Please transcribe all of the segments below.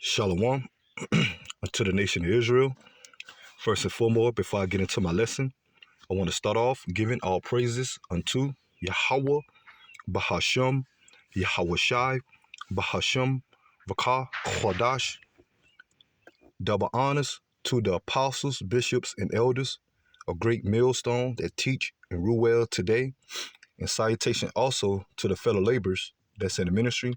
Shalom to the nation of Israel. First and foremost, before I get into my lesson, I want to start off giving all praises unto Yahweh, Bahashem, Yahweh Shai, Bahashem, Vakah, Chodash. Double honors to the apostles, bishops, and elders, a great millstone that teach and rule well today. And salutation also to the fellow laborers that's in the ministry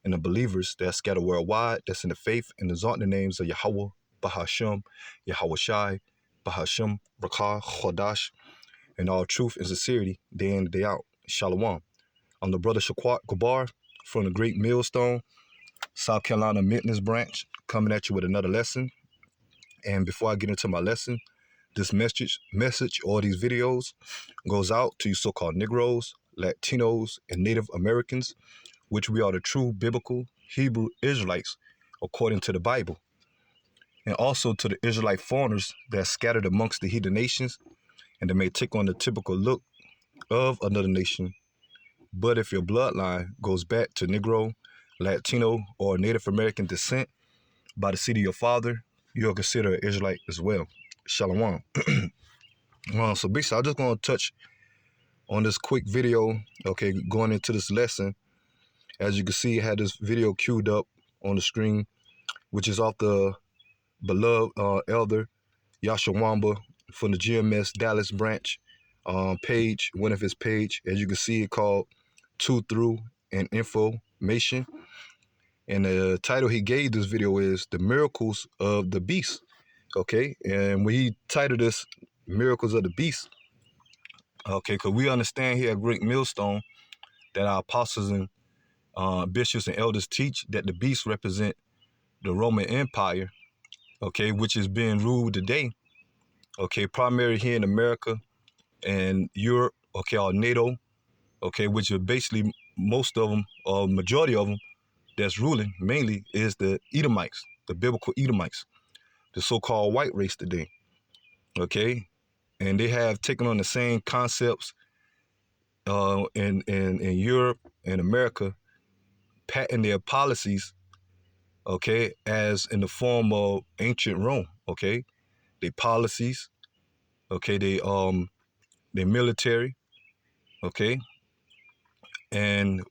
and the believers that scatter worldwide, that's in the faith and exalt the names of Yahweh, Bahashem, Yahweh Shai, Bahashem, Rakah, Chodash, and all truth and sincerity, day in and day out. Shalom. I'm the brother Shaquat Gabar from the Great Millstone, South Carolina Maintenance Branch, coming at you with another lesson. And before I get into my lesson, this message or these videos goes out to you so-called Negroes, Latinos, and Native Americans, which we are the true biblical Hebrew Israelites, according to the Bible. And also to the Israelite foreigners that are scattered amongst the heathen nations and that may take on the typical look of another nation. But if your bloodline goes back to Negro, Latino, or Native American descent by the seed of your father, you're considered an Israelite as well. Shalom. So basically, I'm just going to touch on this quick video, okay, going into this lesson. As you can see, I had this video queued up on the screen, which is off the beloved elder Yashawamba from the GMS Dallas branch page, one of his page. As you can see, it called To Through and Information. And the title he gave this video is The Miracles of the Beast. Okay, and when he titled this Miracles of the Beast, okay, because we understand here at Great Millstone that our apostles and bishops and elders teach that the beast represent the Roman Empire, okay, which is being ruled today, okay, primarily here in America and Europe, okay, or NATO, okay, which are basically most of them, or majority of them, that's ruling mainly is the Edomites, the biblical Edomites, the so-called white race today, okay, and they have taken on the same concepts in Europe and America, patent their policies, okay, as in the form of ancient Rome, okay, their policies, okay, their military, okay, and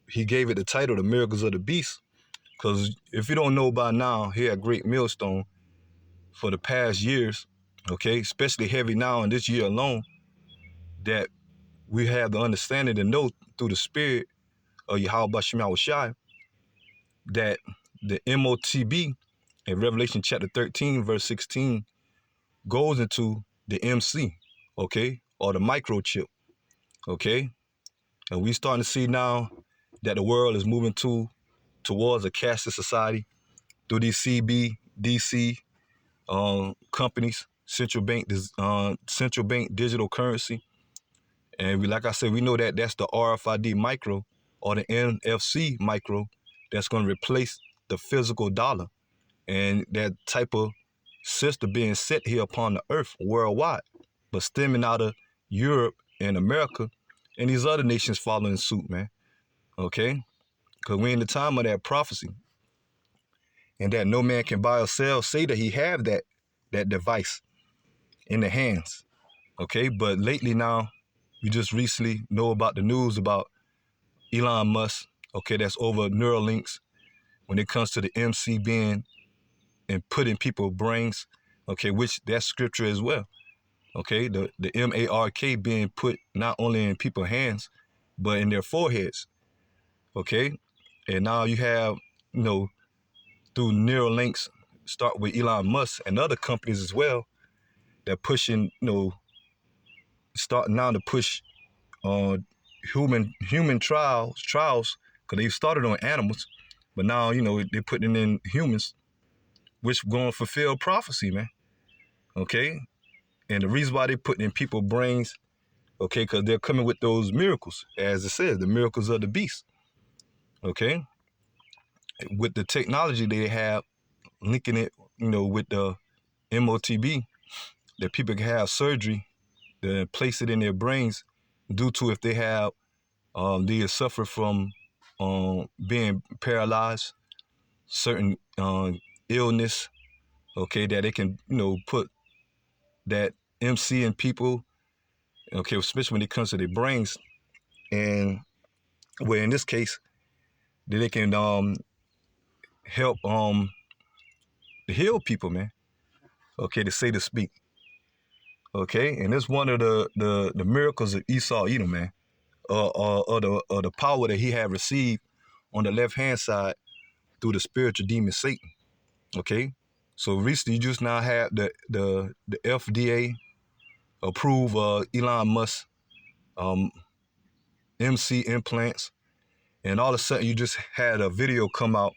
he gave it the title, The Miracles of the Beast, because if you don't know by now, here at Great Millstone, for the past years, okay, especially heavy now in this year alone, that we have the understanding to know through the spirit of Yahweh Bashem Yahweh Shai that the MOTB in Revelation chapter 13, verse 16, goes into the MC, okay, or the microchip, okay? And we starting to see now that the world is moving towards a cashless society through these CBDC companies, central bank digital currency. And we, like I said, we know that that's the RFID micro or the NFC micro that's going to replace the physical dollar. And that type of system being set here upon the earth worldwide, but stemming out of Europe and America and these other nations following suit, man. Okay? Because we're in the time of that prophecy. And that no man can buy or sell, say that he have that device in the hands. Okay? But lately now, we just recently know about the news about Elon Musk, okay, that's over Neuralinks when it comes to the MC being and putting people's brains, okay, which that's scripture as well. Okay, the MARK being put not only in people's hands, but in their foreheads. Okay, and now you have, through Neuralinks, start with Elon Musk and other companies as well, that pushing, starting now to push human trials, because they started on animals, but now, they're putting in humans, which going to fulfill prophecy, man. Okay, and the reason why they're putting in people's brains, okay, because they're coming with those miracles, as it says, the miracles of the beast. Okay, with the technology they have, linking it, with the MOTB, that people can have surgery to place it in their brains, due to if they have, they suffer from being paralyzed, certain illness, okay, that they can, put that MC in people, okay, especially when it comes to their brains, and where in this case, that they can help to heal people, man. Okay, to say to speak. Okay, and it's one of the miracles of Esau Edom, man, or the power that he had received on the left hand side through the spiritual demon Satan. Okay, so recently you just now have the FDA approve Elon Musk MC implants, and all of a sudden you just had a video come out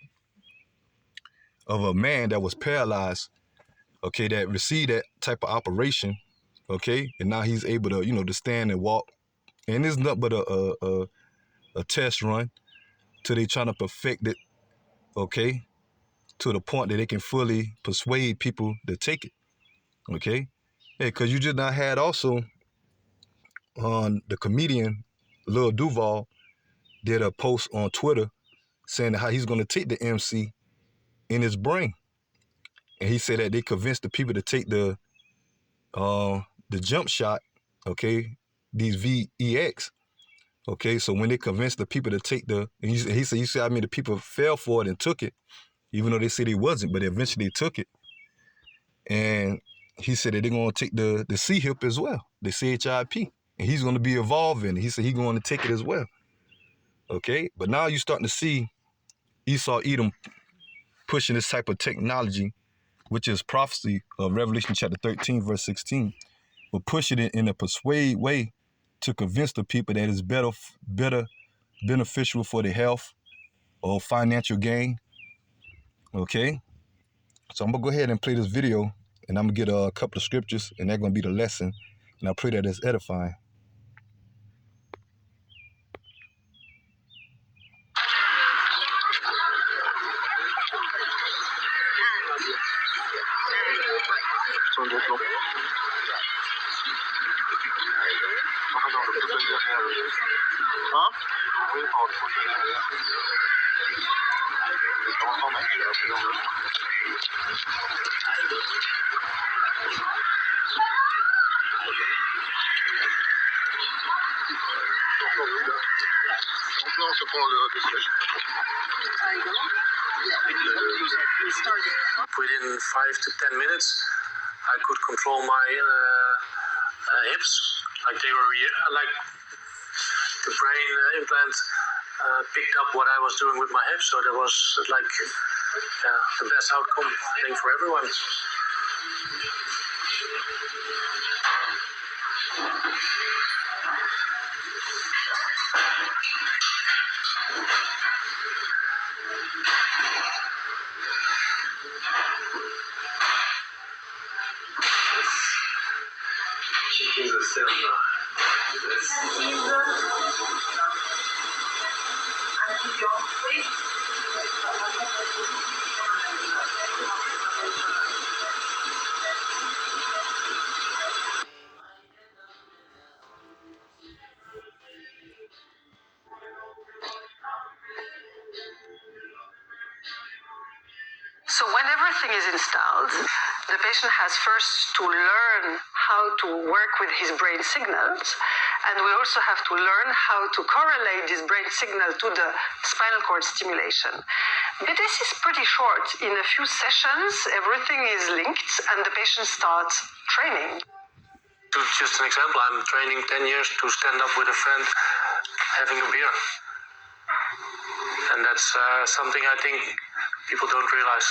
of a man that was paralyzed, okay, that received that type of operation, okay, and now he's able to, to stand and walk, and it's nothing but a test run till they trying to perfect it, okay, to the point that they can fully persuade people to take it, okay, yeah, because you just not had also on the comedian Lil Duval did a post on Twitter saying how he's going to take the MC in his brain, and he said that they convinced the people to take the jump shot, okay, these VEX, okay, so when they convinced the people to take and he said, you see how many the people fell for it and took it, even though they said he wasn't, but eventually they took it, and he said that they're going to take the C-HIP as well, the CHIP, and he's going to be involved in it. He said he's going to take it as well, okay, but now you're starting to see Esau Edom pushing this type of technology, which is prophecy of Revelation chapter 13, verse 16, but pushing it in a persuade way to convince the people that it's better beneficial for their health or financial gain, okay? So I'm going to go ahead and play this video, and I'm going to get a couple of scriptures, and they're going to be the lesson, and I pray that it's edifying. Within 5 to 10 minutes, I could control my hips, like they were like the brain implant picked up what I was doing with my hips, so that was like the best outcome, I think, for everyone. Chickens are still not. So when everything is installed, the patient has first to learn how to work with his brain signals, and we also have to learn how to correlate this brain signal to the spinal cord stimulation. But this is pretty short. In a few sessions, everything is linked, and the patient starts training. Just an example, I'm training 10 years to stand up with a friend having a beer. And that's something I think people don't realize.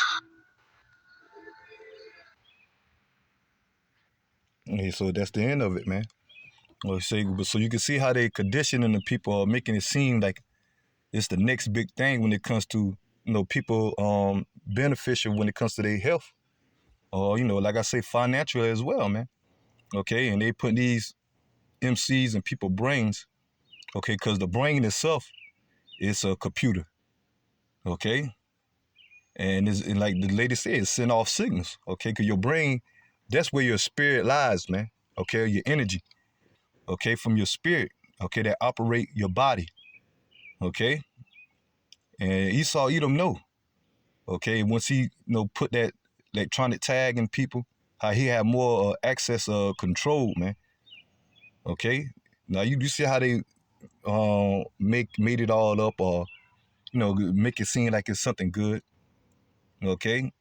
Okay, so that's the end of it, man. So you can see how they conditioning the people, or making it seem like it's the next big thing when it comes to, people beneficial when it comes to their health, or like I say, financially as well, man. Okay, and they put these MCs in people's brains, okay, because the brain itself is a computer, okay, and it's like the lady said, it send off signals, okay, because your brain, that's where your spirit lies, man, okay, your energy, okay, from your spirit, okay, that operate your body, okay, and Esau Edom know, Okay, once he put that electronic tag in people, how he had more access control, man. Okay, now you see how they made it all up, or make it seem like it's something good. Okay,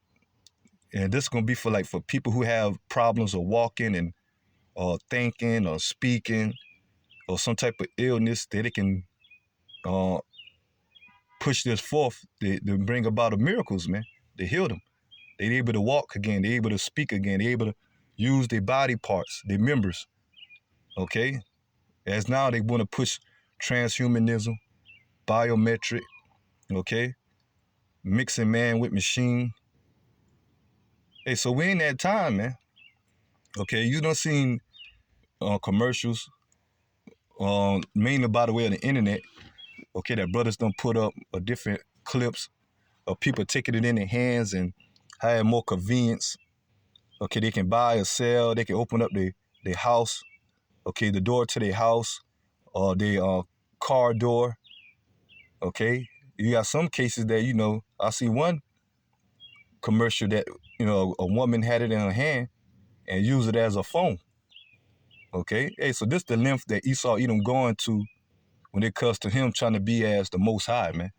and this is gonna be for people who have problems of walking and or thinking or speaking or some type of illness that it can uh, push this forth to bring about the miracles, man. They heal them. They're able to walk again. They're able to speak again. They're able to use their body parts, their members. Okay, as now they want to push transhumanism, biometric. Okay, mixing man with machine. Hey, so we in that time, man. Okay, you done seen commercials, mainly by the way of the internet. Okay, that brothers done put up different clips of people taking it in their hands and having more convenience. Okay, they can buy or sell. They can open up their house. Okay, the door to their house or their car door. Okay, you got some cases that I see one commercial that a woman had it in her hand and used it as a phone. Okay, hey, so this the length that Esau Edom going to when it comes to him trying to be as the Most High, man,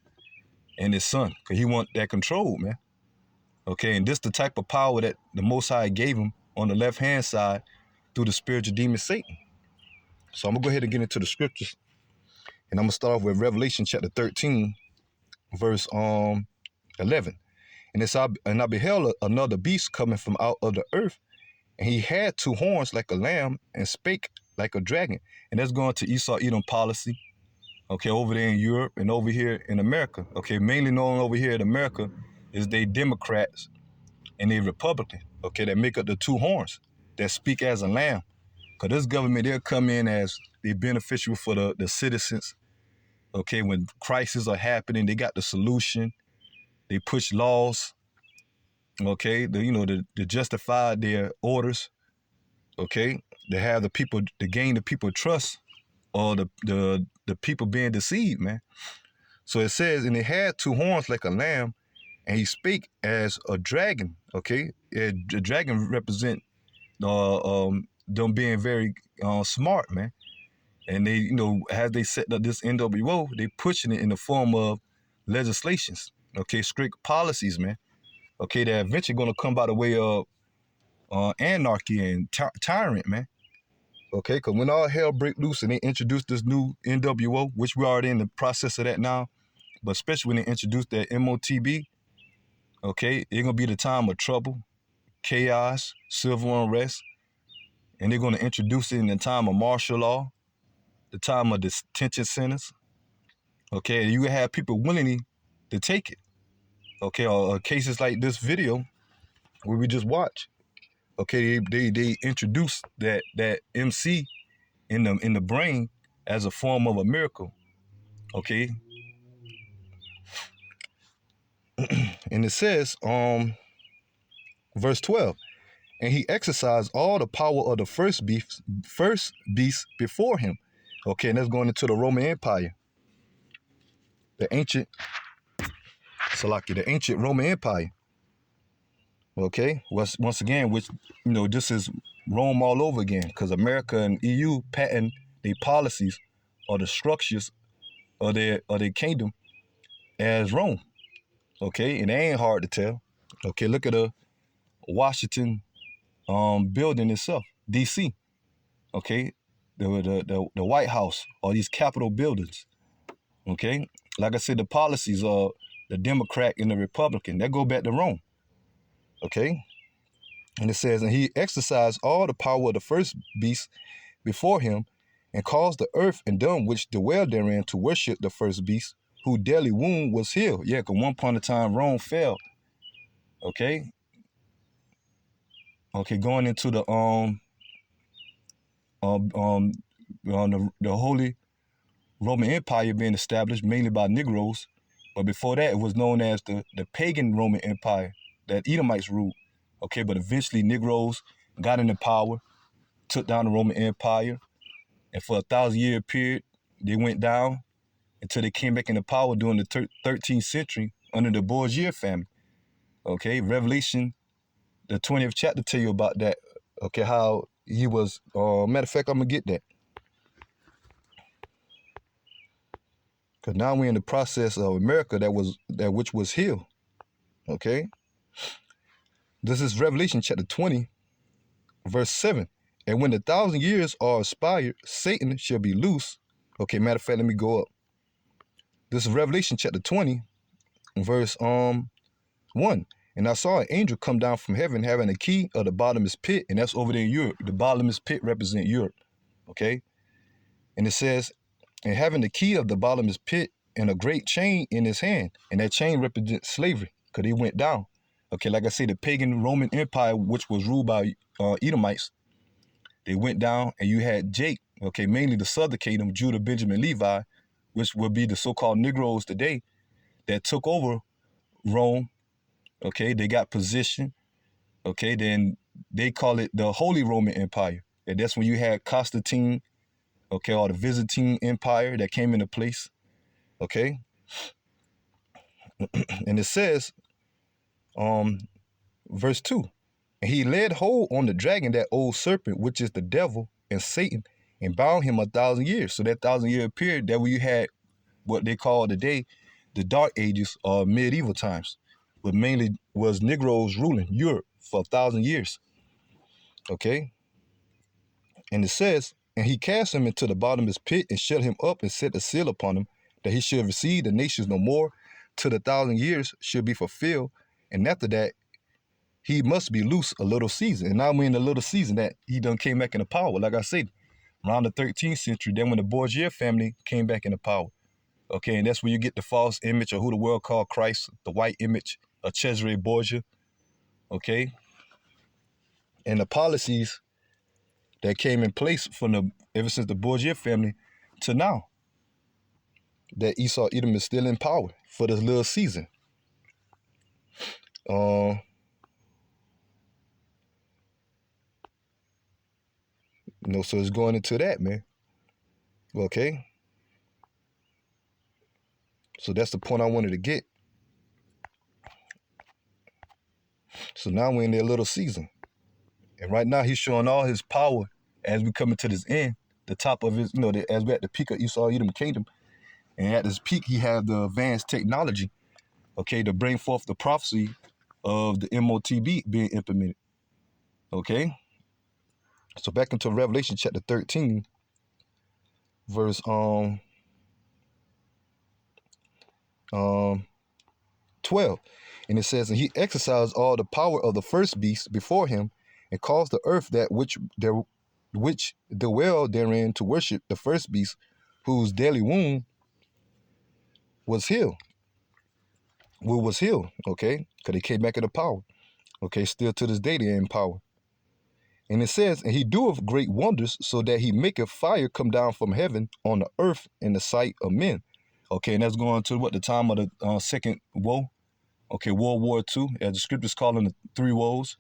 and his son, because he want that control, man. Okay, and this the type of power that the Most High gave him on the left-hand side through the spiritual demon Satan. So I'm going to go ahead and get into the scriptures, and I'm going to start off with Revelation chapter 13, verse 11. And I beheld another beast coming from out of the earth, and he had two horns like a lamb and spake like a dragon. And that's going to Esau Edom policy, okay, over there in Europe and over here in America. Okay, mainly known over here in America is they Democrats and they Republican, okay, that make up the two horns that speak as a lamb. Because this government, they'll come in as the beneficial for the citizens. Okay, when crises are happening, they got the solution. They push laws, okay, to justify their orders, okay, to have the people, to gain the people trust or the people being deceived, man. So it says, and it had two horns like a lamb, and he spake as a dragon, okay? The dragon represent them being very smart, man. And they, as they set up this NWO, they pushing it in the form of legislations, okay, strict policies, man. Okay, they're eventually going to come by the way of anarchy and tyrant, man. Okay, because when all hell break loose and they introduce this new NWO, which we're already in the process of that now, but especially when they introduce that MOTB, okay, it's going to be the time of trouble, chaos, civil unrest, and they're going to introduce it in the time of martial law, the time of detention centers. Okay, you can have people willingly to take it. Okay, or cases like this video where we just watched. Okay, they introduced that MC in the brain as a form of a miracle. Okay, and it says verse 12, and he exercised all the power of the first beast before him. Okay, and that's going into the Roman Empire, the ancient Roman Empire. Okay, once again, which this is Rome all over again, because America and EU patent their policies or the structures of their kingdom as Rome. Okay, and it ain't hard to tell. Okay, look at the Washington building itself, DC. Okay, the White House, or these Capitol buildings. Okay, like I said, the policies of the Democrat and the Republican that go back to Rome. Okay, and it says, and he exercised all the power of the first beast before him, and caused the earth and them which dwell therein to worship the first beast, whose deadly wound was healed. Yeah, because one point in time Rome fell. Okay. Okay, going into the Holy Roman Empire being established mainly by Negroes, but before that it was known as the pagan Roman Empire that Edomites ruled. Okay, but eventually Negroes got into power, took down the Roman Empire, and for a 1,000-year period they went down until they came back into power during the 13th century under the Borgia family. Okay, Revelation, the 20th chapter, tell you about that. Okay, how he was. Matter of fact, I'm gonna get that, because now we're in the process of America that which was healed. Okay, this is Revelation chapter 20, verse 7. And when the 1,000 years are expired, Satan shall be loose. Okay, matter of fact, let me go up. This is Revelation chapter 20, verse 1. And I saw an angel come down from heaven having a key of the bottomless pit, and that's over there in Europe. The bottomless pit represent Europe. Okay, and it says, and having the key of the bottomless pit and a great chain in his hand, and that chain represents slavery, because he went down. Okay, like I say, the pagan Roman Empire, which was ruled by Edomites, they went down, and you had Jake, okay, mainly the southern kingdom, Judah, Benjamin, Levi, which would be the so-called Negroes today, that took over Rome. Okay, they got position. Okay, then they call it the Holy Roman Empire. And that's when you had Constantine, okay, or the Byzantine Empire that came into place. Okay, and it says, verse 2, and he laid hold on the dragon, that old serpent, which is the devil and Satan, and bound him 1,000 years. So that 1,000-year period, that where you had what they call today the Dark Ages or medieval times, but mainly was Negroes ruling Europe for 1,000 years. Okay, and it says, and he cast him into the bottomless pit and shut him up and set a seal upon him, that he should receive the nations no more till the 1,000 years should be fulfilled. And after that, he must be loose a little season. And now we're in the little season that he done came back into power. Like I said, around the 13th century, then when the Borgia family came back into power. Okay, and that's where you get the false image of who the world called Christ, the white image of Cesare Borgia. Okay, and the policies that came in place from ever since the Borgia family to now, that Esau Edom is still in power for this little season. So it's going into that, man. Okay. So that's the point I wanted to get. So now we're in their little season. And right now he's showing all his power as we come into this end, the top of his, as we're at the peak of Esau Edom kingdom. And at this peak, he had the advanced technology, okay, to bring forth the prophecy of the MOTB being implemented. Okay. So back into Revelation chapter 13, verse 12. And it says, and he exercised all the power of the first beast before him, and caused the earth that which dwell therein to worship the first beast, whose daily wound was healed. Who was healed, okay? Because they came back into power. Okay, still to this day they're in power. And it says, and he doeth great wonders, so that he maketh fire come down from heaven on the earth in the sight of men. Okay, and that's going to what the time of the second woe. Okay, World War II, as the scriptures calling the three woes.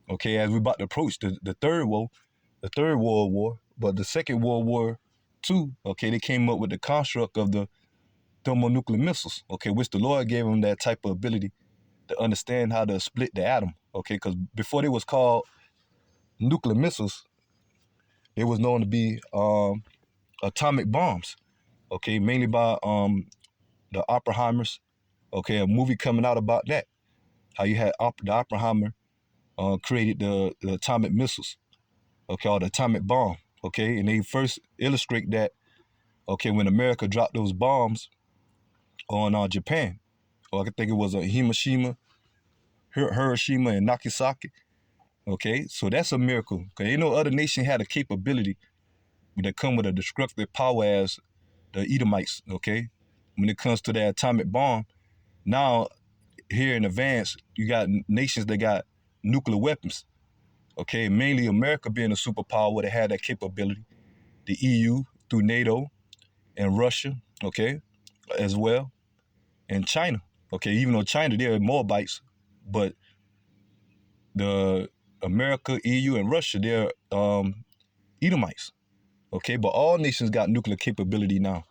Okay, as we're about to approach the third woe, the third World War, but the second World War II, okay, they came up with the construct of the thermonuclear missiles, okay, which the Lord gave them that type of ability to understand how to split the atom, okay, because before they was called nuclear missiles, they was known to be atomic bombs, okay, mainly by the Oppenheimers, okay, a movie coming out about that, how you had the Oppenheimer created the atomic missiles, okay, or the atomic bomb, okay, and they first illustrate that, okay, when America dropped those bombs on Japan, or I think it was Hiroshima and Nagasaki, okay, so that's a miracle, because ain't no other nation had a capability that come with a destructive power as the Edomites, okay, when it comes to that atomic bomb. Now, here in advance, you got nations that got nuclear weapons, okay, mainly America being a superpower that had that capability, the EU through NATO, and Russia, okay, as well, and China, okay, even though China, they're Moabites, but the America, EU, and Russia, they're Edomites, okay, but all nations got nuclear capability now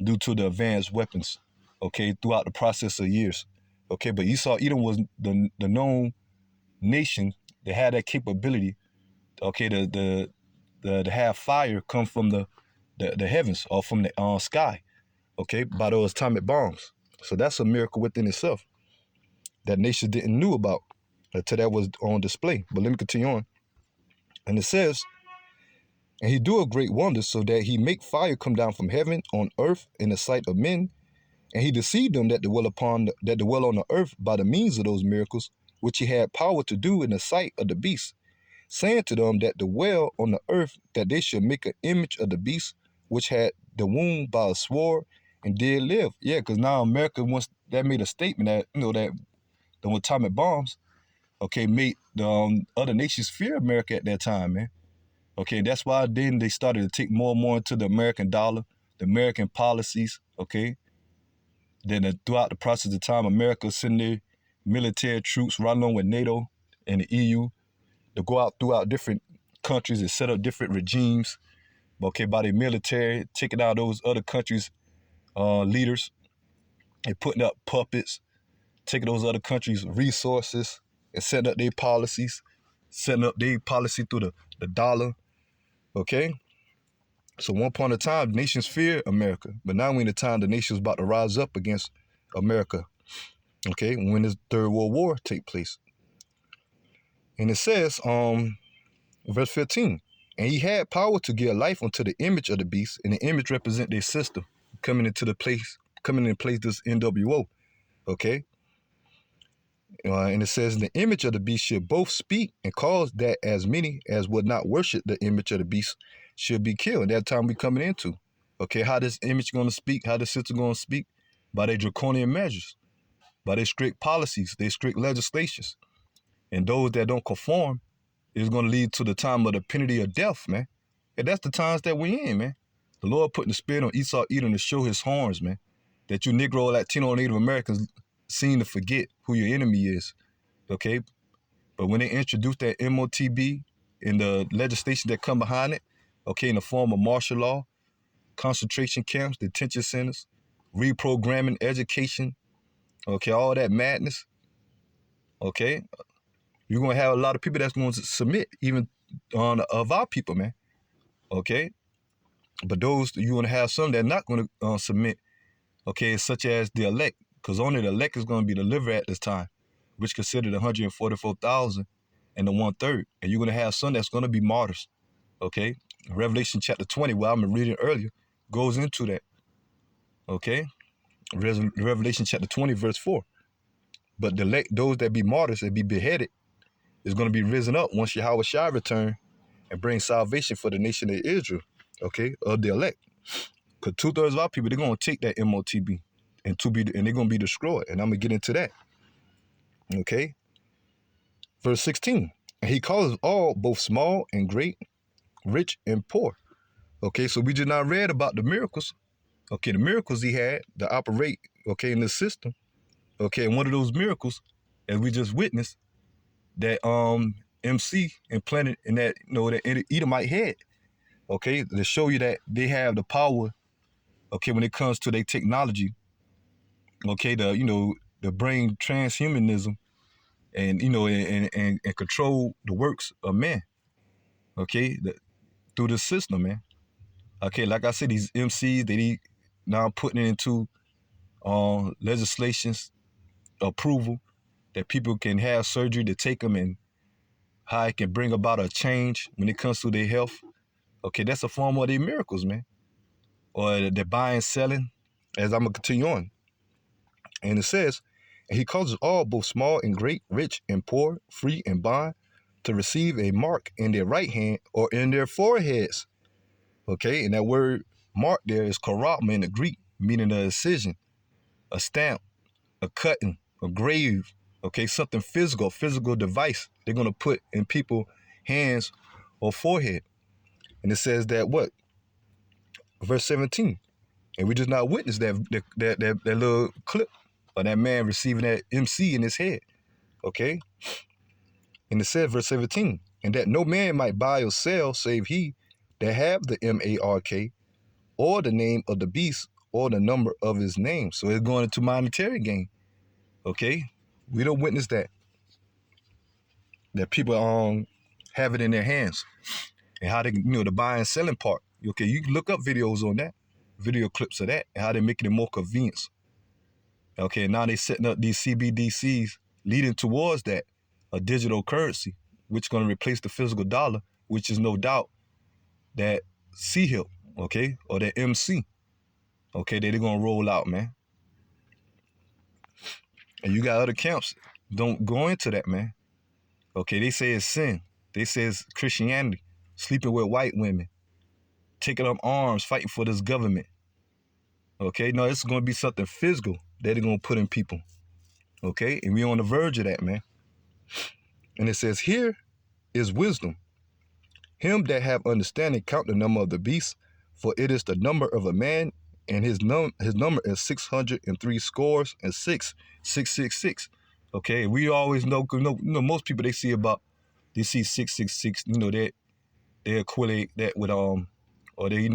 due to the advanced weapons, okay, throughout the process of years, Okay, but Esau, Edom was the known nation that had that capability, okay, to have fire come from the heavens or from the sky, okay, by those atomic bombs. So that's a miracle within itself that nations didn't knew about until that was on display. But let me continue on. And it says, and he do a great wonder so that he make fire come down from heaven on earth in the sight of men, and he deceived them that dwell on the earth by the means of those miracles which he had power to do in the sight of the beast, saying to them that dwell on the earth that they should make an image of the beast which had the wound by a sword and did live. Yeah, because now America, once that made a statement that, that the atomic bombs, okay, made the other nations fear America at that time, man. Okay, that's why then they started to take more and more into the American dollar, the American policies, okay. Then throughout the process of time, America sending their military troops right along with NATO and the EU to go out throughout different countries and set up different regimes, okay, by their military, taking out those other countries' leaders and putting up puppets, taking those other countries' resources and setting up their policies, setting up their policy through the dollar, okay? So one point of time, nations fear America, but now we're in the time the nation's about to rise up against America, okay, when this Third World War take place. And it says, verse 15, and he had power to give life unto the image of the beast, and the image represent their system coming into place this NWO, okay? And it says, the image of the beast should both speak and cause that as many as would not worship the image of the beast should be killed. And that time we coming into, okay, how this image going to speak, how the system going to speak? By their draconian measures, by their strict policies, their strict legislations. And those that don't conform is going to lead to the time of the penalty of death, man. And that's the times that we in, man. The Lord putting the spirit on Esau Edom to show his horns, man. That you Negro, Latino, Native Americans seem to forget who your enemy is, okay? But when they introduce that MOTB and the legislation that come behind it, okay, in the form of martial law, concentration camps, detention centers, reprogramming, education, okay, all that madness, okay, you're going to have a lot of people that's going to submit, even of our people, man, okay? But those, you're going to have some that are not going to submit, okay, such as the elect, because only the elect is going to be delivered at this time, which considered 144,000 and the 1/3. And you're going to have some that's going to be martyrs, okay? Revelation chapter 20, where I'm reading earlier, goes into that, okay? Revelation chapter 20, verse 4. But the elect, those that be martyrs and be beheaded, is going to be risen up once Yahweh Shai return and bring salvation for the nation of Israel, okay, of the elect. Because 2/3 of our people, they're going to take that MOTB and they're going to be destroyed. And I'm going to get into that, okay? Verse 16, and he calls all, both small and great, rich and poor. Okay, so we just not read about the miracles. Okay, the miracles he had to operate, okay, in this system. Okay, and one of those miracles, as we just witnessed, that MC implanted in that, that Edomite head. Okay, to show you that they have the power, okay, when it comes to their technology, okay, the brain transhumanism, and and control the works of man, okay, through the system, man. Okay, like I said, these MCs, they now putting it into legislations, approval, that people can have surgery to take them, and how it can bring about a change when it comes to their health. Okay, that's a form of their miracles, man. Or they're buying, selling, as I'm going to continue on. And it says, and he causes all, both small and great, rich and poor, free and bond, to receive a mark in their right hand or in their foreheads. Okay, and that word mark there is karama in the Greek, meaning a incision, a stamp, a cutting, a grave, okay, something physical device they're going to put in people's hands or forehead. And it says that what? Verse 17, and we just not witnessed that little clip of that man receiving that MC in his head, okay? And it says, verse 17, and that no man might buy or sell save he that have the MARK or the name of the beast or the number of his name. So it's going into monetary gain, Okay, we don't witness that people have it in their hands and how they, the buying and selling part. Okay, you can look up videos on that, video clips of that, and how they're making it more convenient. Okay, now they setting up these CBDCs leading towards that, a digital currency, which is going to replace the physical dollar, which is no doubt that C-HIP, okay, or that MC, okay, that they're going to roll out, man. And you got other camps, don't go into that, man. Okay, they say it's sin. They say it's Christianity, sleeping with white women, taking up arms, fighting for this government. Okay, no, it's going to be something physical that they're going to put in people. Okay, and we're on the verge of that, man. And it says, here is wisdom. Him that have understanding count the number of the beast, for it is the number of a man, and his number is 603 scores and 666. Okay, we always know, most people they see 666, that they equate that with or they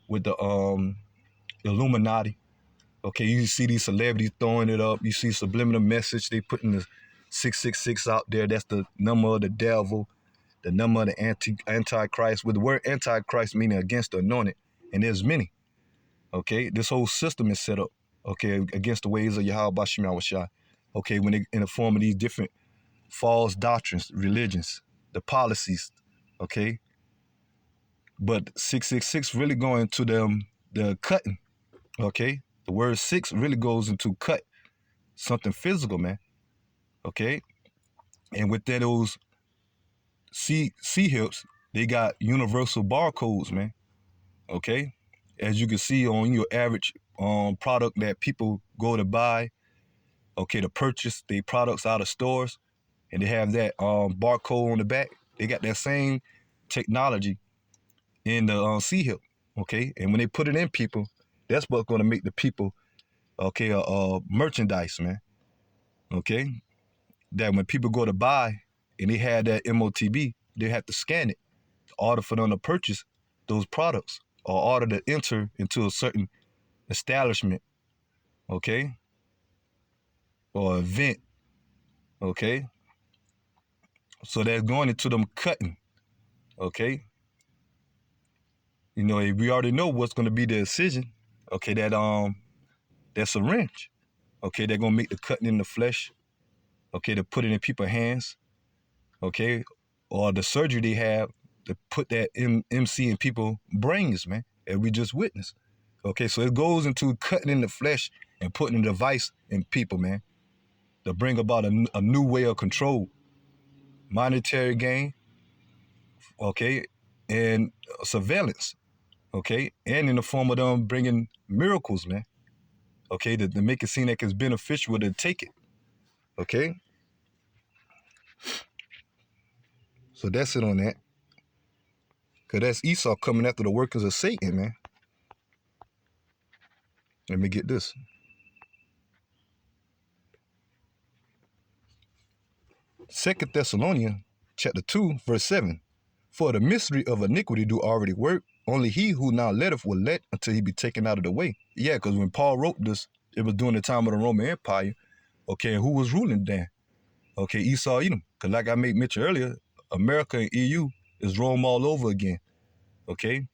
with the Illuminati. Okay, you see these celebrities throwing it up. You see subliminal message. They putting the 666 out there. That's the number of the devil, the number of the antichrist. With the word antichrist meaning against the anointed, and there's many. Okay, this whole system is set up. Okay, against the ways of Yahweh Bashim Yahushua. Okay, when they in the form of these different false doctrines, religions, the policies. Okay, but 666 really going to the cutting. Okay. The word 6 really goes into cut, something physical, man. Okay? And within those C-HIPs, they got universal barcodes, man. Okay? As you can see on your average product that people go to buy, okay, to purchase their products out of stores, and they have that barcode on the back. They got that same technology in the C-HIP, okay? And when they put it in people, that's what's going to make the people, okay, merchandise, man. Okay, that when people go to buy and they have that MOTB, they have to scan it in order for them to purchase those products or order to enter into a certain establishment, okay, or event, okay. So that's going into them cutting, okay. We already know what's going to be the decision. Okay, that syringe. Okay, they're gonna make the cutting in the flesh. Okay, to put it in people's hands. Okay, or the surgery they have to put that MC in people's brains, man. And we just witnessed. Okay, so it goes into cutting in the flesh and putting a device in people, man, to bring about a new way of control, monetary gain. Okay, and surveillance. Okay, and in the form of them bringing miracles, man. Okay, to make it seem like it's beneficial to take it. Okay, so that's it on that. Because that's Esau coming after the workers of Satan, man. Let me get this. Second Thessalonians chapter 2, verse 7. For the mystery of iniquity do already work. Only he who now letteth will let until he be taken out of the way. Yeah, because when Paul wrote this, it was during the time of the Roman Empire. Okay, and who was ruling then? Okay, Esau, Edom. Because like I made mention earlier, America and EU is Rome all over again. Okay?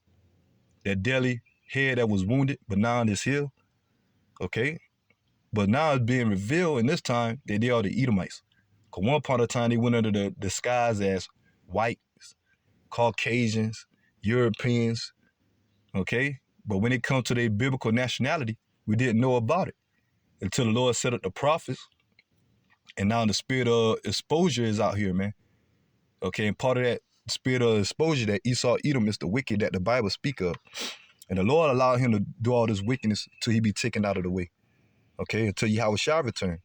That Delhi head that was wounded, but now it's healed. Okay? But now it's being revealed in this time that they are the Edomites. Because one part of the time they went under the disguise as whites, Caucasians, Europeans. Okay? But when it comes to their biblical nationality, we didn't know about it until the Lord set up the prophets. And now the spirit of exposure is out here, man. Okay, and part of that spirit of exposure that Esau, Edom is the wicked that the Bible speak of. And the Lord allowed him to do all this wickedness till he be taken out of the way. Okay, until Yahweh shall return.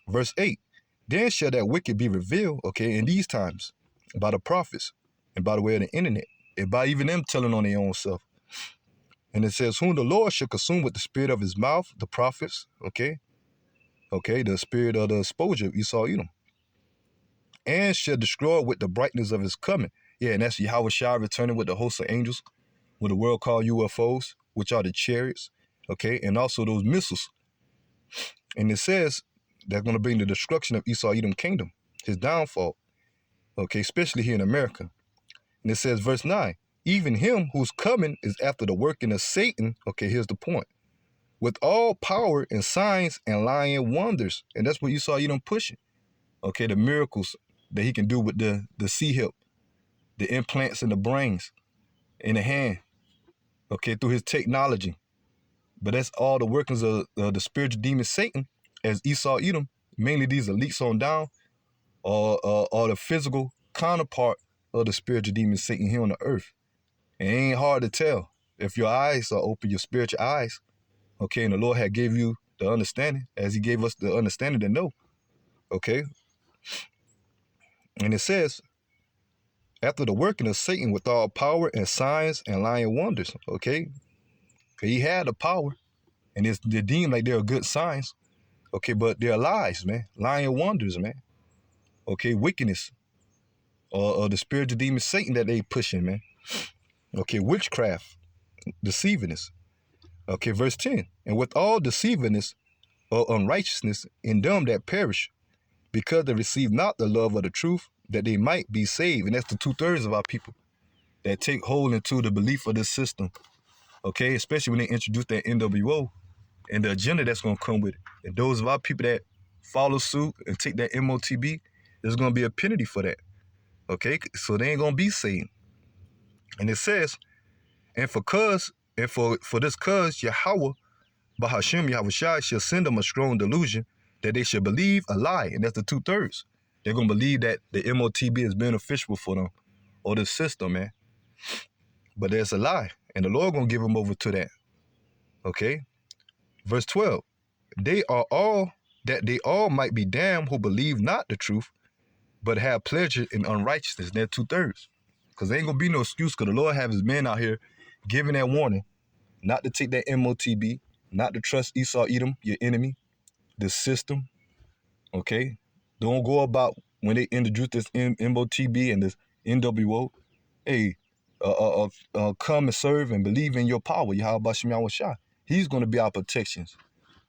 Verse 8, then shall that wicked be revealed, okay, in these times, by the prophets, and by the way of the internet, and by even them telling on their own self. And it says, whom the Lord shall consume with the spirit of his mouth, the prophets, okay, the spirit of the exposure of Esau, Edom, and shall destroy with the brightness of his coming. Yeah, and that's Yahweh shall returning with the hosts of angels, with the world called UFOs, which are the chariots, okay, and also those missiles. And it says that's going to bring the destruction of Esau Edom kingdom, his downfall, okay, especially here in America. And it says, verse 9, even him whose coming is after the working of Satan, okay, here's the point, with all power and signs and lying wonders. And that's what Esau Edom pushing, okay, the miracles that he can do with the C-hip, the implants in the brains, in the hand, okay, through his technology. But that's all the workings of the spiritual demon Satan, as Esau Edom, mainly these elites on down, or the physical counterpart of the spiritual demon Satan here on the earth. And it ain't hard to tell. If your eyes are open, your spiritual eyes, okay, and the Lord had gave you the understanding, as he gave us the understanding to know, okay? And it says, after the working of Satan with all power and signs and lying wonders, okay? He had the power, and they're deemed like they're good signs, okay, but they're lies, man, lying wonders, man, okay, wickedness, or the spiritual demon Satan that they pushing, man, okay, witchcraft, deceivingness, okay, verse 10, and with all deceivingness or unrighteousness in them that perish, because they receive not the love of the truth, that they might be saved. And that's the 2/3 of our people that take hold into the belief of this system, okay, especially when they introduce that NWO and the agenda that's going to come with it. And those of our people that follow suit and take that MOTB, there's going to be a penalty for that, okay? So they ain't going to be saved. And it says, and for this cause, Yahweh, Bahashem Yahushai shall send them a strong delusion that they should believe a lie. And that's the 2/3. They're going to believe that the MOTB is beneficial for them, or the system, man. But there's a lie. And the Lord going to give them over to that, okay? Verse 12, they are all, that they all might be damned who believe not the truth, but have pleasure in unrighteousness. They're 2/3. Because there ain't going to be no excuse, because the Lord have his men out here giving that warning, not to take that MOTB, not to trust Esau Edom, your enemy, the system, okay? Don't go about, when they introduce this MOTB and this NWO, hey, come and serve and believe in your power, Yahweh Shem Yahushua. He's going to be our protections,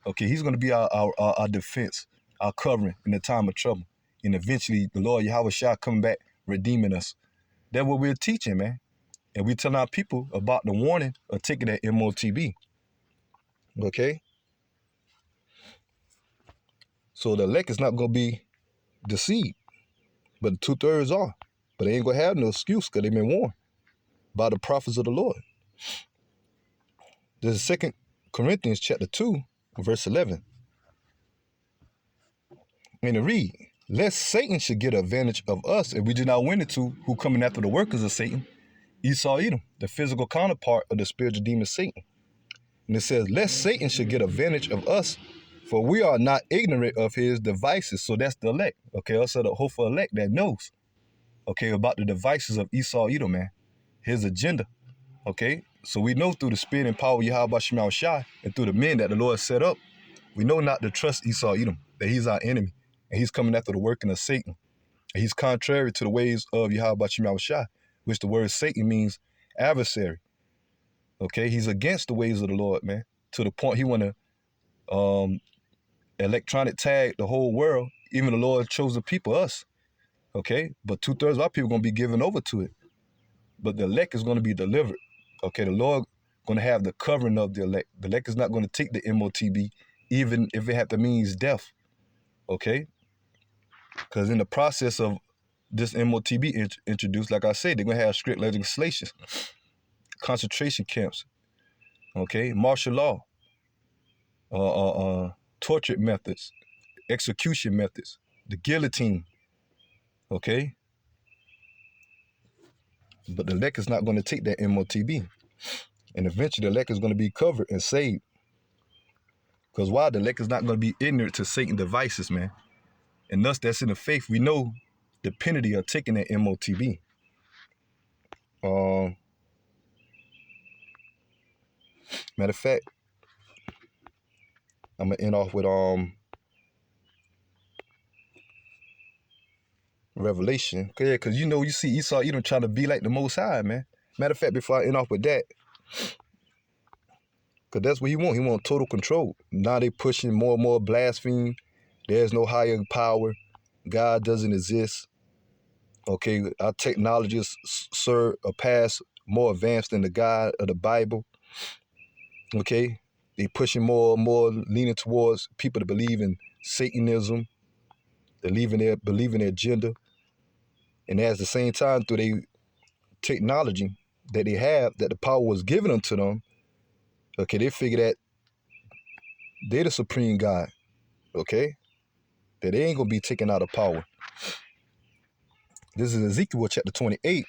okay? He's going to be our defense, our covering in the time of trouble. And eventually, the Lord Yahushua coming back, redeeming us. That's what we're teaching, man. And we tell our people about the warning of taking that MOTB, okay? So the elect is not going to be deceived, but the 2/3 are. But they ain't going to have no excuse, because they've been warned by the prophets of the Lord. This is 2 Corinthians chapter 2, verse 11. And to read, lest Satan should get advantage of us if we do not win it to who coming after the workers of Satan, Esau Edom, the physical counterpart of the spiritual demon Satan. And it says, lest Satan should get advantage of us, for we are not ignorant of his devices. So that's the elect, okay? Also the hopeful elect that knows, okay, about the devices of Esau Edom, man, his agenda, okay? So we know through the spirit and power of Yahweh Shema Shai and through the men that the Lord set up, we know not to trust Esau Edom, that he's our enemy, and he's coming after the working of Satan. And he's contrary to the ways of Yahweh Shema Shai, which the word Satan means adversary, okay? He's against the ways of the Lord, man, to the point he want to electronic tag the whole world. Even the Lord chose the people, us, okay? But 2/3 of our people are going to be given over to it. But the elect is going to be delivered, okay? The Lord going to have the covering of the elect. The elect is not going to take the MOTB, even if it had to mean death, okay? Because in the process of this MOTB introduced, like I said, they're going to have strict legislations, concentration camps, okay? Martial law, torture methods, execution methods, the guillotine, okay? But the elect is not going to take that MOTB. And eventually the elect is going to be covered and saved. Because why? The elect is not going to be ignorant to Satan's devices, man. And us that's in the faith, we know the penalty of taking that MOTB. Matter of fact, I'm going to end off with Revelation. Yeah, because you see Esau Edom trying to be like the Most High, man. Matter of fact, before I end off with that, Because that's what he want. He want total control. Now they pushing more and more blaspheme. There's no higher power. God doesn't exist. Okay, our technologists past more advanced than the God of the Bible. Okay, they pushing more and more, leaning towards people to believe in Satanism, believing their agenda, and at the same time, through their technology that they have, that the power was given unto them. Okay, they figure that they're the supreme God. Okay, that they ain't gonna be taken out of power. This is Ezekiel chapter 28,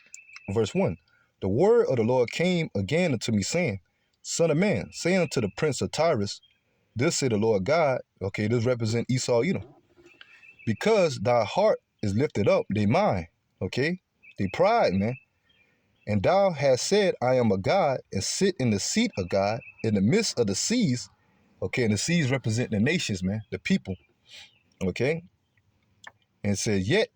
verse 1. The word of the Lord came again unto me, saying, Son of man, say unto the prince of Tyrus, this say the Lord God. Okay, this represent Esau, Edom. Because thy heart is lifted up, they mind. Okay, they pride, man. And thou hast said, I am a God, and sit in the seat of God in the midst of the seas. Okay, and the seas represent the nations, man, the people. Okay, and it says, yet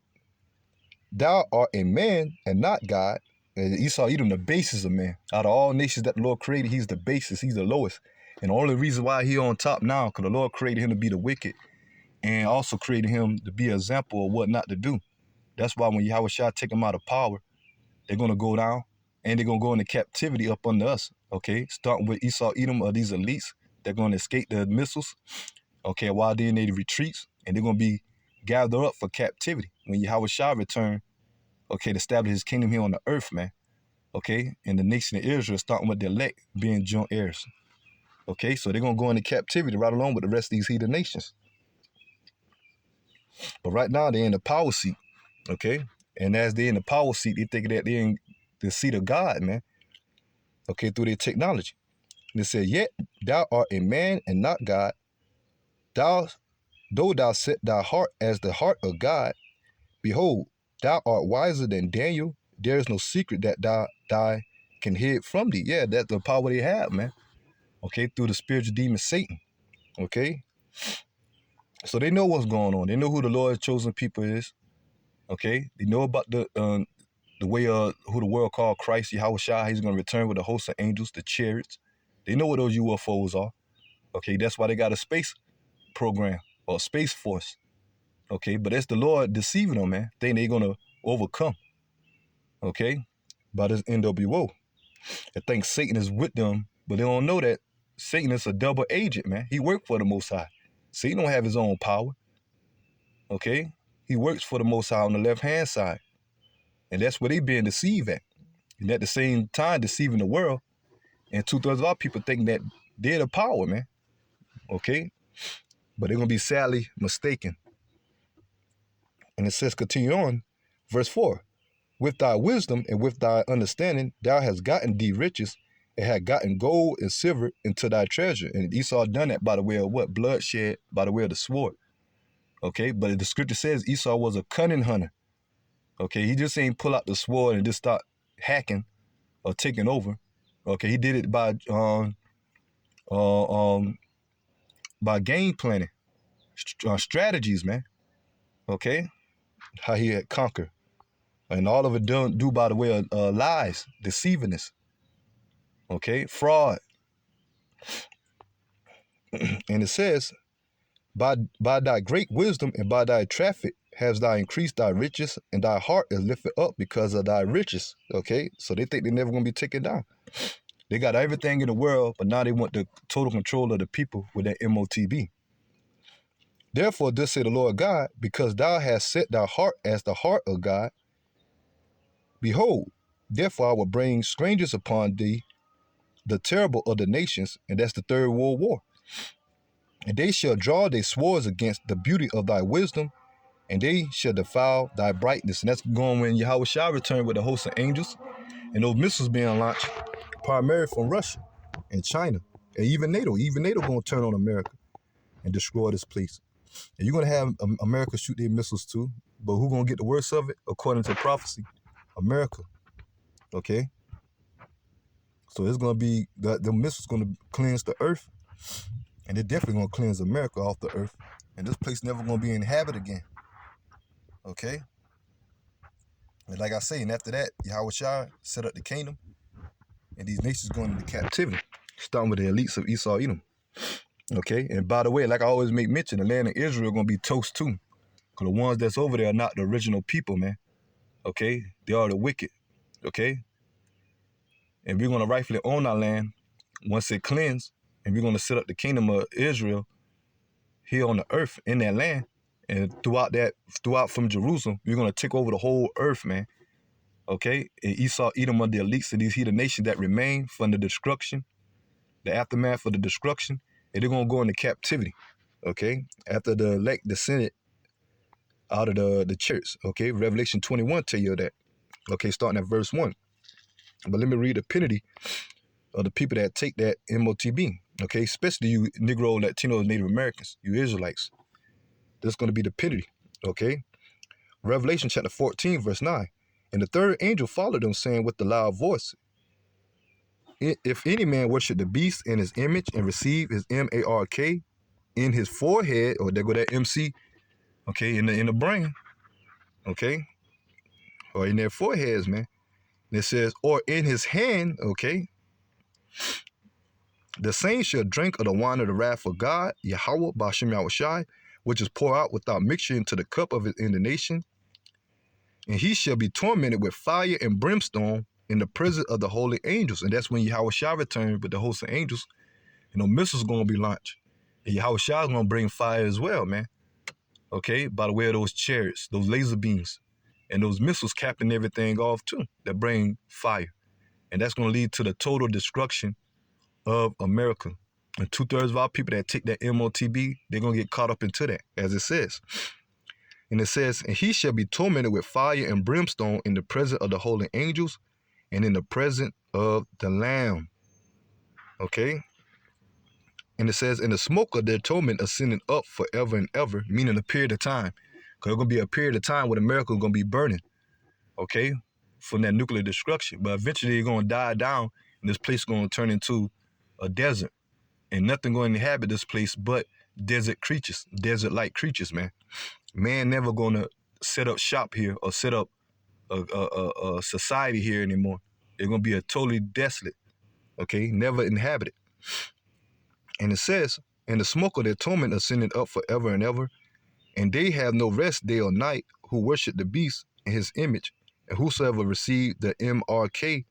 thou art a man and not God. And Esau, Edom, the basis of man. Out of all nations that the Lord created, he's the basis. He's the lowest. And the only reason why he on top now, because the Lord created him to be the wicked and also created him to be an example of what not to do. That's why when Yahweh Shah take them out of power, they're going to go down and they're going to go into captivity up under us. Okay, starting with Esau, Edom, or these elites. They're going to escape the missiles. Okay, while they're in their retreats. And they're going to be gathered up for captivity. When Yahweh Shah return, okay, to establish his kingdom here on the earth, man. Okay, and the nation of Israel starting with the elect being joint heirs. Okay, so they're going to go into captivity right along with the rest of these heathen nations. But right now, they're in the power seat. Okay, and as they're in the power seat, they think that they're in the seat of God, man. Okay, through their technology. And it said, yet thou art a man and not God. Though thou set thy heart as the heart of God, behold, thou art wiser than Daniel. There is no secret that thou can hid from thee. Yeah, that's the power they have, man. Okay, through the spiritual demon Satan. Okay, so they know what's going on. They know who the Lord's chosen people is. Okay, they know about the way who the world called Christ, Yahweh Shah. He's gonna return with a host of angels, the chariots. They know what those UFOs are. Okay, that's why they got a space program or space force. Okay, but it's the Lord deceiving them, man. Think they're gonna overcome. Okay, by this NWO. They think Satan is with them, but they don't know that Satan is a double agent, man. He worked for the Most High. So he don't have his own power. Okay, he works for the Most High on the left-hand side. And that's where they being deceived at. And at the same time, deceiving the world. And 2/3 of our people think that they're the power, man. Okay, but they're going to be sadly mistaken. And it says, continue on, verse 4. With thy wisdom and with thy understanding, thou hast gotten thee riches, and had gotten gold and silver into thy treasure. And Esau done that by the way of what? Bloodshed, by the way of the sword. Okay, but the scripture says Esau was a cunning hunter. Okay, he just ain't pull out the sword and just start hacking or taking over. Okay, he did it by game planning, strategies, man. Okay, how he had conquered. And all of it done do by the way of lies, deceivingness. Okay, fraud. And it says, by thy great wisdom and by thy traffic hast thou increased thy riches, and thy heart is lifted up because of thy riches. Okay, so they think they're never going to be taken down. They got everything in the world, but now they want the total control of the people with that MOTB. Therefore, thus say the Lord God, because thou hast set thy heart as the heart of God, behold, therefore I will bring strangers upon thee, the terrible of the nations, and that's the third world war. And they shall draw their swords against the beauty of thy wisdom, and they shall defile thy brightness. And that's going when Yahweh shall return with a host of angels, and those missiles being launched primarily from Russia and China, and even NATO. Even NATO going to turn on America and destroy this place. And you're going to have America shoot their missiles too, but who's going to get the worst of it? According to prophecy, America. Okay? So it's going to be, the missiles going to cleanse the earth, and they're definitely going to cleanse America off the earth, and this place never going to be inhabited again. Okay? And like I say, and after that, Yahweh Shai set up the kingdom, and these nations going into captivity. starting with the elites of Esau, Edom. Okay, and by the way, like I always make mention, the land of Israel gonna be toast too, because the ones that's over there are not the original people, man. Okay, they are the wicked. Okay, and we're gonna rightfully own our land once it cleansed, and we're gonna set up the kingdom of Israel here on the earth in that land, and throughout from Jerusalem, we're gonna take over the whole earth, man. Okay, and Esau, Edom are the elites of these heathen nations that remain from the destruction, the aftermath of the destruction, and they're gonna go into captivity. Okay, after the elect descended out of the church. Okay, Revelation 21 tell you that. Okay, starting at verse 1. But let me read the penalty of the people that take that MOTB. Okay, especially you Negro, Latinos, Native Americans, you Israelites. That's going to be the penalty. Okay, Revelation chapter 14, verse 9. And the third angel followed them, saying with a loud voice, if any man worship the beast in his image and receive his mark in his forehead, or there go that MC, okay, in the brain, okay, or in their foreheads, man. And it says, or in his hand, okay, the same shall drink of the wine of the wrath of God, Yahweh, Ba'ashem Yahushai, which is poured out without mixture into the cup of his indignation. And he shall be tormented with fire and brimstone in the presence of the holy angels. And that's when Yahushua returns with the host of angels. You know, missiles going to be launched. And Yahushua is going to bring fire as well, man. Okay, by the way of those chariots, those laser beams, and those missiles capping everything off too, that bring fire. And that's going to lead to the total destruction of America. And 2/3 of our people that take that MOTB, they're going to get caught up into that, as it says. And it says, and he shall be tormented with fire and brimstone in the presence of the holy angels and in the presence of the Lamb. Okay? And it says, and the smoke of their torment ascending up forever and ever, meaning a period of time. Because there's going to be a period of time when America is going to be burning. Okay? From that nuclear destruction. But eventually it's going to die down, and this place is going to turn into a desert. And nothing going to inhabit this place but desert creatures, desert-like creatures, man. Man never going to set up shop here or set up a society here anymore. They're going to be a totally desolate, okay, never inhabited. And it says, and the smoke of their torment ascended up forever and ever, and they have no rest day or night who worship the beast in his image, and whosoever received the MRK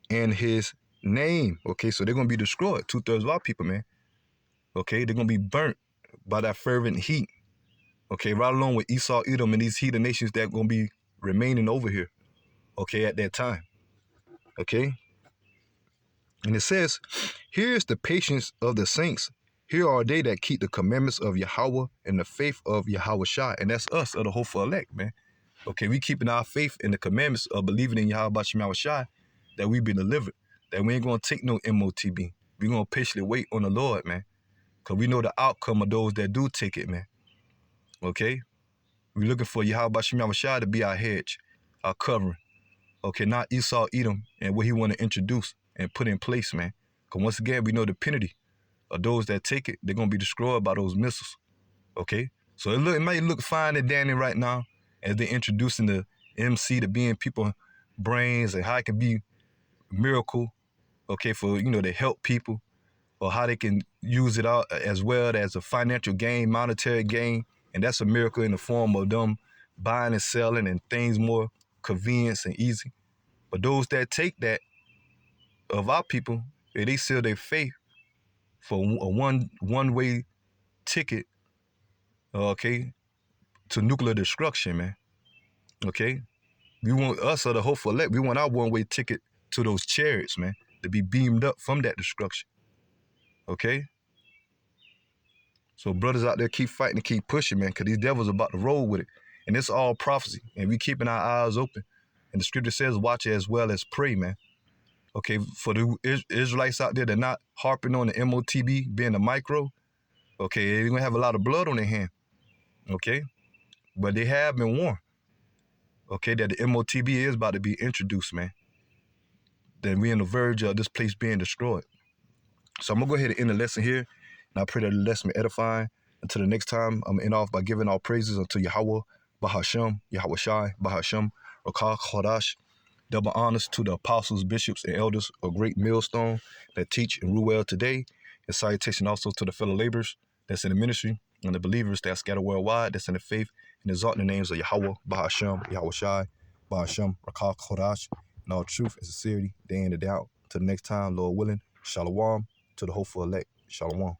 and his name. Okay, so they're going to be destroyed. 2/3 of our people, man. Okay, they're going to be burnt by that fervent heat. Okay, right along with Esau, Edom, and these heathen nations that are going to be remaining over here. Okay, at that time. Okay. And it says, here is the patience of the saints. Here are they that keep the commandments of Yahweh and the faith of Yahushua. And that's us, of the hopeful elect, man. Okay, we keeping our faith in the commandments of believing in Yahweh Ba'ashem Yahushua, that we be delivered. That we ain't going to take no MOTB. We're going to patiently wait on the Lord, man. Because we know the outcome of those that do take it, man. Okay? We're looking for Yahweh Ba'ashem Yahushua to be our hedge, our covering. Okay, not Esau, Edom, and what he want to introduce and put in place, man. Because once again, we know the penalty of those that take it, they're going to be destroyed by those missiles. Okay? So it might look fine and dandy right now as they're introducing the MC to being people brains and how it can be miracle, okay, for, you know, to help people, or how they can use it out as well as a financial gain, monetary gain. And that's a miracle in the form of them buying and selling and things more convenient and easy. But those that take that of our people, they sell their faith for a one-way ticket, okay, to nuclear destruction, man. Okay? We want us, of the hopeful elect, we want our one-way ticket to those chariots, man, to be beamed up from that destruction. Okay? So brothers out there, keep fighting and keep pushing, man, because these devils are about to roll with it. And it's all prophecy. And we keeping our eyes open. And the scripture says, watch as well as pray, man. Okay, for the Israelites out there that are not harping on the MOTB being a micro, okay, they're going to have a lot of blood on their hand. Okay? But they have been warned. Okay, that the MOTB is about to be introduced, man. Then we're on the verge of this place being destroyed. So I'm going to go ahead and end the lesson here. And I pray that the lesson be edifying. Until the next time, I'm end off by giving all praises unto Yahweh, Bahashem, Yahushai, Bahashem, Rakah, Chodash, Double honors to the apostles, bishops, and elders of Great Millstone that teach and rule well today. And salutation also to the fellow laborers that's in the ministry and the believers that scatter worldwide that's in the faith and exalt the names of Yahweh, Bahashem, Yahweh Shai, Bahashem, Rakah Kodash, in all truth and sincerity, day in and day out. Till the next time, Lord willing, Shalom, to the hopeful elect. Shalom.